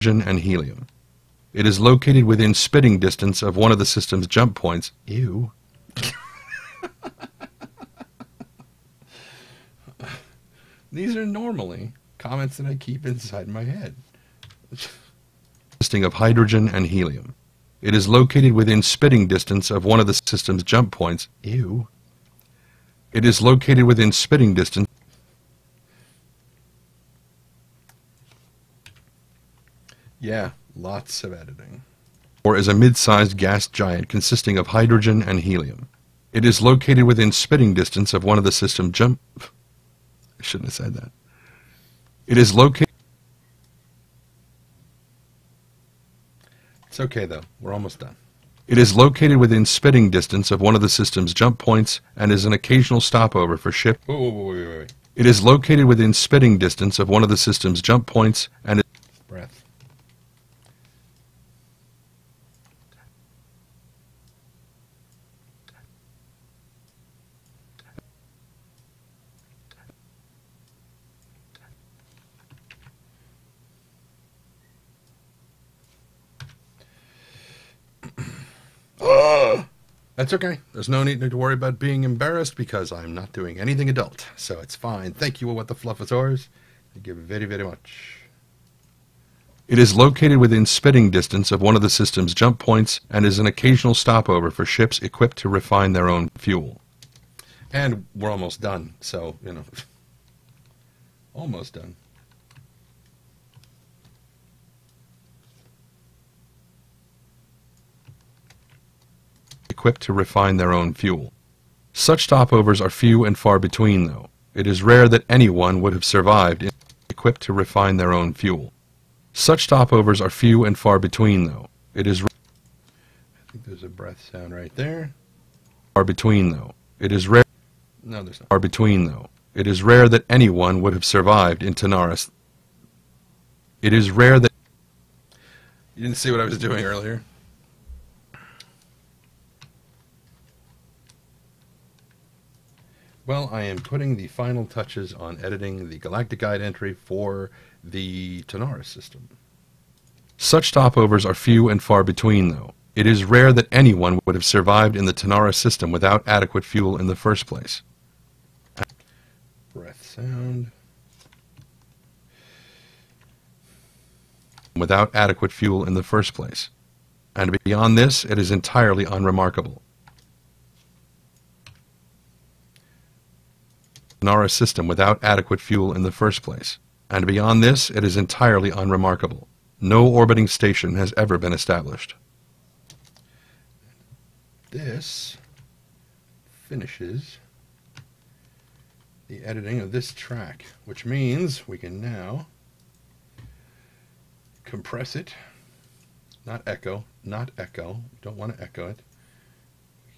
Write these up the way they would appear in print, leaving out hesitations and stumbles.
and helium. It is located within spitting distance of one of the system's jump points. Ew. These are normally comments that I keep inside my head. Consisting of hydrogen and helium. It is located within spitting distance of one of the system's jump points. Ew. It is located within spitting distance. Yeah, lots of editing. Or is a mid-sized gas giant consisting of hydrogen and helium. It is located within spitting distance of one of the system jump... I shouldn't have said that. It is located... It's okay though, we're almost done. It is located within spitting distance of one of the system's jump points and is an occasional stopover for ship... Wait. It is located within spitting distance of one of the system's jump points and... Breath. That's okay. There's no need to worry about being embarrassed because I'm not doing anything adult. So it's fine. Thank you, What the Fluff is Ours. Thank you very, very much. It is located within spitting distance of one of the system's jump points and is an occasional stopover for ships equipped to refine their own fuel. And we're almost done. So, you know, almost done. Equipped to refine their own fuel. Such stopovers are few and far between, though. It is rare that anyone would have survived equipped to refine their own fuel. Such stopovers are few and far between, though. It is... I think there's a breath sound right there. Far between, though. It is rare... No, there's not. Far between, though. It is rare that anyone would have survived in Tanaris. It is rare that... You didn't see what I was doing earlier? Well, I am putting the final touches on editing the Galactic Guide entry for the Tanaris system. Such stopovers are few and far between, though. It is rare that anyone would have survived in the Tanaris system without adequate fuel in the first place. Breath sound. Without adequate fuel in the first place. And beyond this, it is entirely unremarkable. Tanaris system without adequate fuel in the first place. And beyond this, it is entirely unremarkable. No orbiting station has ever been established. This finishes the editing of this track, which means we can now compress it. Not echo. Don't want to echo it.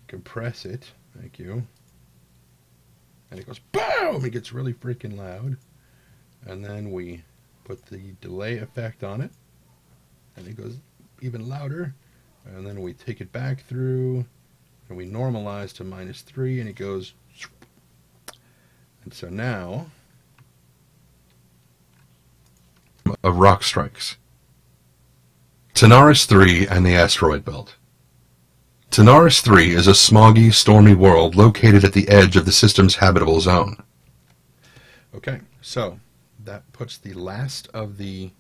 Compress it. Thank you. And it goes boom! It gets really freaking loud. And then we put the delay effect on it. And it goes even louder. And then we take it back through. And we normalize to -3 and it goes. And so now of rock strikes. Tanaris 3 and the asteroid belt. Tanaris 3 is a smoggy, stormy world located at the edge of the system's habitable zone. Okay, so that puts the last of the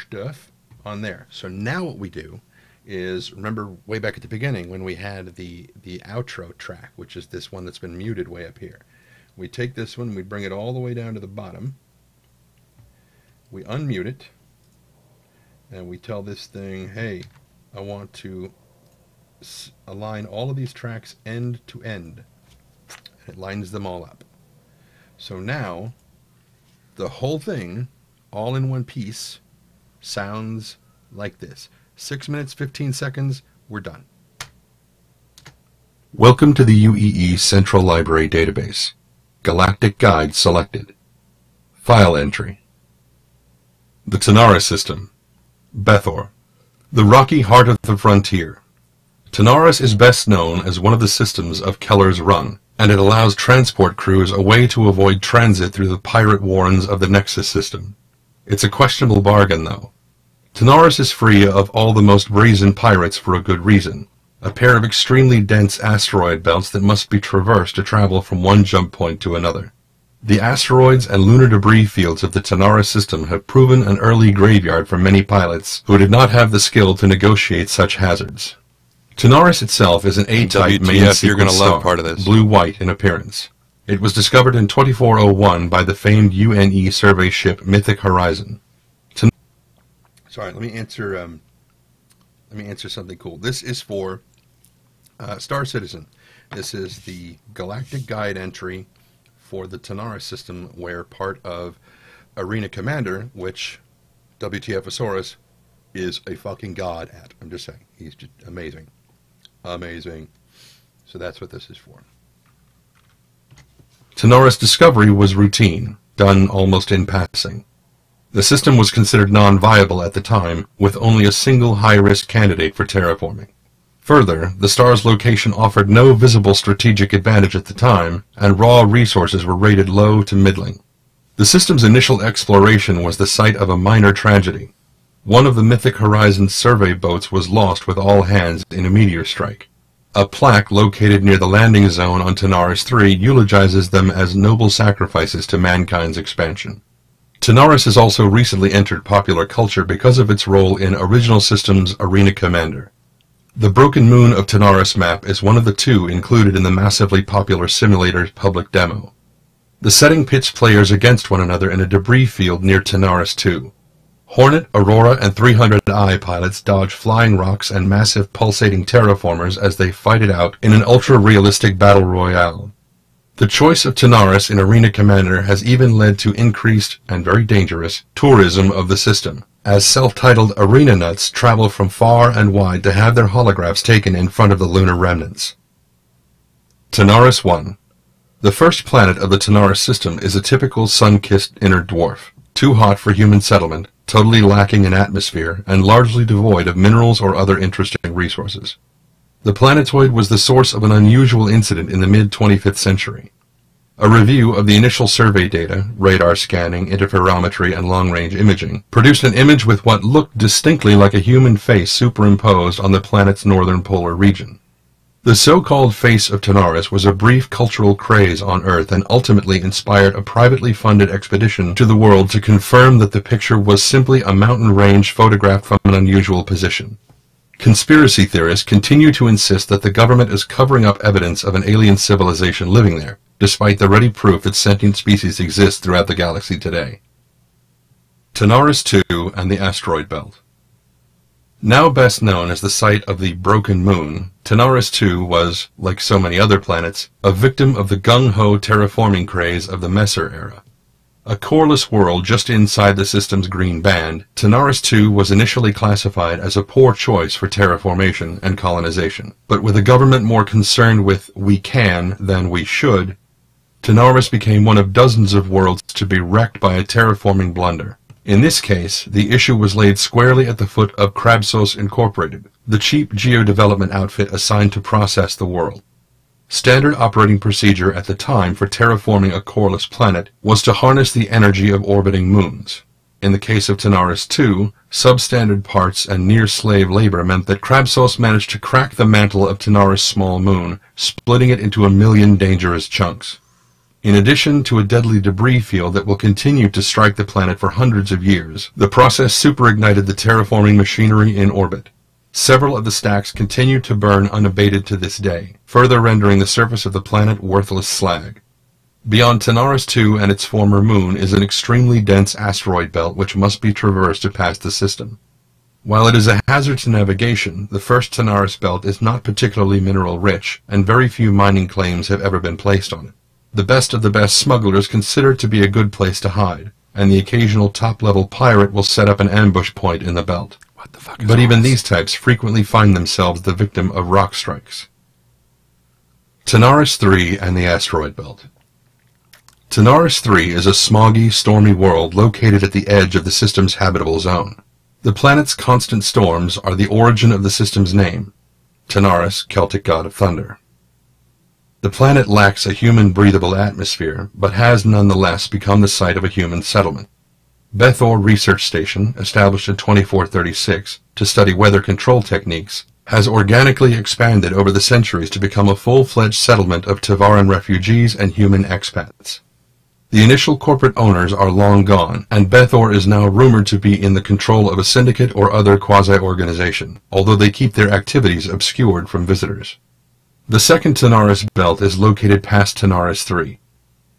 stuff on there. So now what we do is, remember way back at the beginning when we had the outro track, which is this one that's been muted way up here. We take this one, we bring it all the way down to the bottom, we unmute it, and we tell this thing, hey, I want to align all of these tracks end to end. And it lines them all up. So now, the whole thing, all in one piece, sounds like this. 6 minutes, 15 seconds, we're done. Welcome to the UEE Central Library Database. Galactic Guide selected. File entry. The Tanaris System. Bethor. The rocky heart of the frontier. Tanaris is best known as one of the systems of Keller's Run, and it allows transport crews a way to avoid transit through the pirate warrens of the Nexus system. It's a questionable bargain, though. Tanaris is free of all the most brazen pirates for a good reason. A pair of extremely dense asteroid belts that must be traversed to travel from one jump point to another. The asteroids and lunar debris fields of the Tanaris system have proven an early graveyard for many pilots who did not have the skill to negotiate such hazards. Tanaris itself is an A-type main sequence star, blue-white in appearance. It was discovered in 2401 by the famed UNE survey ship Mythic Horizon. Sorry, let me answer something cool. This is for Star Citizen. This is the Galactic Guide entry for the Tanaris system, where part of Arena Commander, which WTFosaurus is a fucking god at. I'm just saying. He's just amazing. Amazing. So that's what this is for. Tanaris discovery was routine, done almost in passing. The system was considered non-viable at the time, with only a single high-risk candidate for terraforming. Further, the star's location offered no visible strategic advantage at the time, and raw resources were rated low to middling. The system's initial exploration was the site of a minor tragedy. One of the Mythic Horizon survey boats was lost with all hands in a meteor strike. A plaque located near the landing zone on Tanaris 3 eulogizes them as noble sacrifices to mankind's expansion. Tanaris has also recently entered popular culture because of its role in Original Systems' Arena Commander. The Broken Moon of Tanaris map is one of the two included in the massively popular simulator's public demo. The setting pits players against one another in a debris field near Tanaris 2. Hornet, Aurora, and 300i pilots dodge flying rocks and massive pulsating terraformers as they fight it out in an ultra-realistic battle royale. The choice of Tanaris in Arena Commander has even led to increased, and very dangerous, tourism of the system, as self-titled arena nuts travel from far and wide to have their holographs taken in front of the lunar remnants. Tanaris 1. The first planet of the Tanaris system is a typical sun-kissed inner dwarf, too hot for human settlement, totally lacking in atmosphere, and largely devoid of minerals or other interesting resources. The planetoid was the source of an unusual incident in the mid-25th century. A review of the initial survey data, radar scanning, interferometry, and long-range imaging, produced an image with what looked distinctly like a human face superimposed on the planet's northern polar region. The so-called face of Tanaris was a brief cultural craze on Earth and ultimately inspired a privately funded expedition to the world to confirm that the picture was simply a mountain range photographed from an unusual position. Conspiracy theorists continue to insist that the government is covering up evidence of an alien civilization living there, despite the ready proof that sentient species exist throughout the galaxy today. Tanaris 2 and the Asteroid Belt. Now best known as the site of the Broken Moon, Tanaris 2 was, like so many other planets, a victim of the gung-ho terraforming craze of the Messer era. A coreless world just inside the system's green band, Tanaris 2 was initially classified as a poor choice for terraformation and colonization, but with a government more concerned with "we can" than "we should," Tanaris became one of dozens of worlds to be wrecked by a terraforming blunder. In this case, the issue was laid squarely at the foot of Krabsos Incorporated, the cheap geo-development outfit assigned to process the world. Standard operating procedure at the time for terraforming a coreless planet was to harness the energy of orbiting moons. In the case of Tanaris 2, substandard parts and near-slave labor meant that Krabsos managed to crack the mantle of Tanaris' small moon, splitting it into a million dangerous chunks. In addition to a deadly debris field that will continue to strike the planet for hundreds of years, the process superignited the terraforming machinery in orbit. Several of the stacks continue to burn unabated to this day, further rendering the surface of the planet worthless slag. Beyond Tanaris 2 and its former moon is an extremely dense asteroid belt which must be traversed to pass the system. While it is a hazard to navigation, the first Tanaris belt is not particularly mineral-rich, and very few mining claims have ever been placed on it. The best of the best smugglers consider it to be a good place to hide, and the occasional top-level pirate will set up an ambush point in the belt. But even these types frequently find themselves the victim of rock strikes. Tanaris 3 and the Asteroid Belt. Tanaris 3 is a smoggy, stormy world located at the edge of the system's habitable zone. The planet's constant storms are the origin of the system's name, Tanaris, Celtic god of thunder. The planet lacks a human breathable atmosphere, but has nonetheless become the site of a human settlement. Bethor Research Station, established in 2436 to study weather control techniques, has organically expanded over the centuries to become a full-fledged settlement of Tavaran refugees and human expats. The initial corporate owners are long gone, and Bethor is now rumored to be in the control of a syndicate or other quasi-organization, although they keep their activities obscured from visitors. The second Tanaris belt is located past Tanaris III.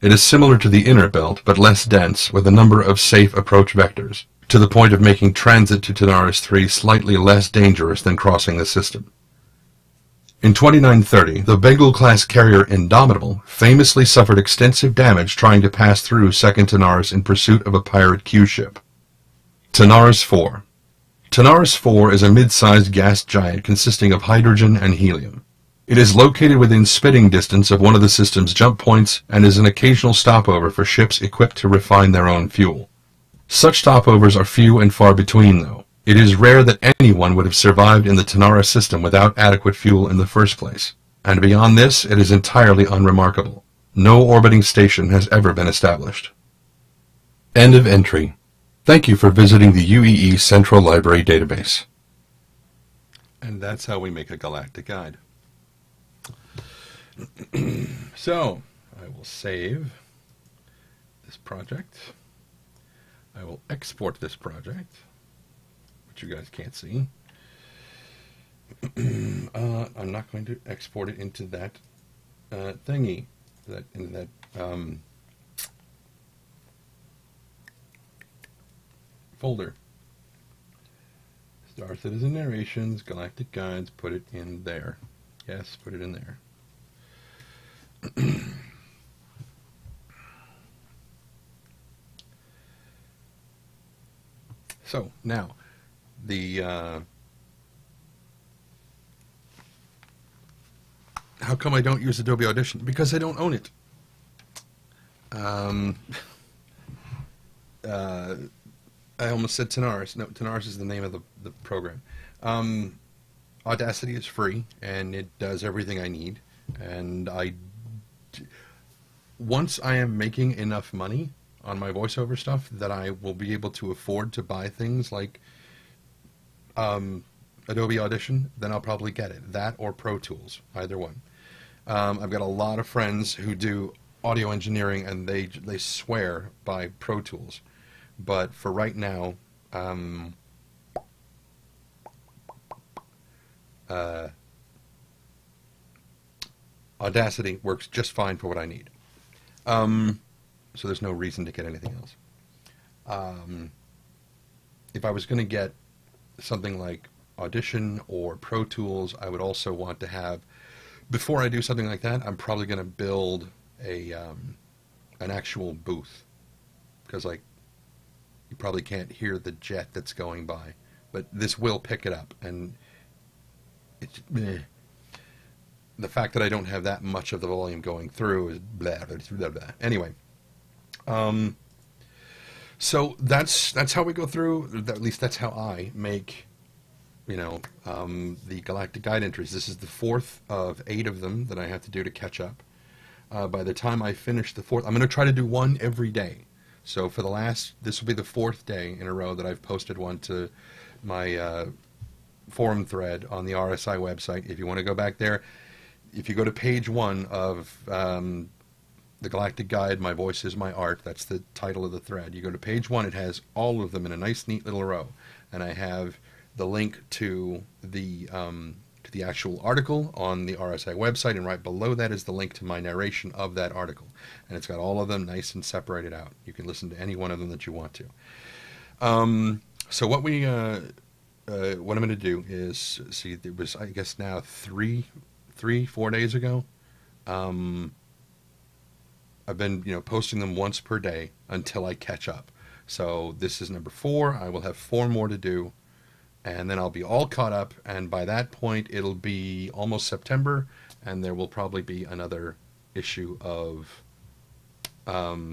It is similar to the inner belt, but less dense, with a number of safe approach vectors, to the point of making transit to Tanaris III slightly less dangerous than crossing the system. In 2930, the Bengal-class carrier Indomitable famously suffered extensive damage trying to pass through Second Tanaris in pursuit of a pirate Q-ship. Tanaris IV. Tanaris IV is a mid-sized gas giant consisting of hydrogen and helium. It is located within spitting distance of one of the system's jump points and is an occasional stopover for ships equipped to refine their own fuel. Such stopovers are few and far between, though. It is rare that anyone would have survived in the Tanara system without adequate fuel in the first place, and beyond this it is entirely unremarkable. No orbiting station has ever been established. End of entry. Thank you for visiting the UEE Central Library database. And that's how we make a galactic guide. So, I will save this project. I will export this project, which you guys can't see. I'm not going to export it into that thingy, folder. Star Citizen Narrations, Galactic Guides, put it in there. Yes, put it in there. So, now, the, how come I don't use Adobe Audition? Because I don't own it. I almost said Tanaris. No, Tanaris is the name of the program. Audacity is free, and it does everything I need. And once I am making enough money on my voiceover stuff that I will be able to afford to buy things like Adobe Audition, then I'll probably get it. That or Pro Tools, either one. I've got a lot of friends who do audio engineering, and they swear by Pro Tools. But for right now, Audacity works just fine for what I need. So there's no reason to get anything else. If I was going to get something like Audition or Pro Tools, I would also want to have, before I do something like that, I'm probably going to build an actual booth, because like you probably can't hear the jet that's going by, but this will pick it up, and it's the fact that I don't have that much of the volume going through is blah blah blah blah. Anyway, so that's how we go through. At least that's how I make, you know, the Galactic Guide entries. This is the fourth of 8 of them that I have to do to catch up. By the time I finish the fourth, I'm going to try to do one every day. So for this will be the 4th day in a row that I've posted one to my forum thread on the RSI website. If you want to go back there, if you go to page 1 of the Galactic Guide, My Voice is My Art, that's the title of the thread. You go to page 1, it has all of them in a nice, neat little row. And I have the link to the actual article on the RSI website, and right below that is the link to my narration of that article. And it's got all of them nice and separated out. You can listen to any one of them that you want to. So what I'm going to do is, see, it was, I guess now 4 days ago. I've been, posting them once per day until I catch up. So this is number 4. I will have 4 more to do, and then I'll be all caught up, and by that point it'll be almost September, and there will probably be another issue of, I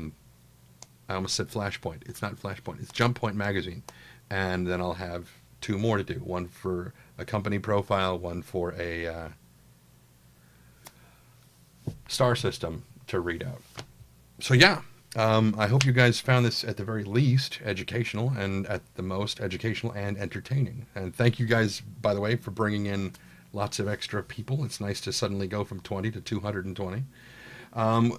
almost said Flashpoint. It's not Flashpoint, it's Jump Point magazine. And then I'll have 2 more to do. One for a company profile, one for a star system to read out. So yeah, I hope you guys found this at the very least educational, and at the most educational and entertaining. And thank you guys, by the way, for bringing in lots of extra people. It's nice to suddenly go from 20 to 220.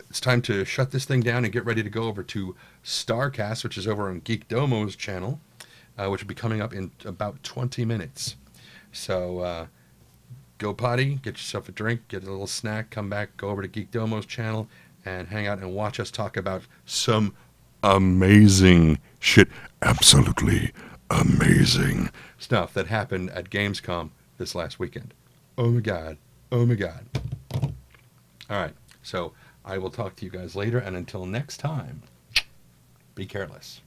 It's time to shut this thing down and get ready to go over to Starcast, which is over on Geek Domo's channel, which will be coming up in about 20 minutes. So go potty, get yourself a drink, get a little snack, come back, go over to Geek Domo's channel, and hang out and watch us talk about some amazing shit, absolutely amazing stuff that happened at Gamescom this last weekend. Oh my god, oh my god. Alright, so I will talk to you guys later, and until next time, be careless.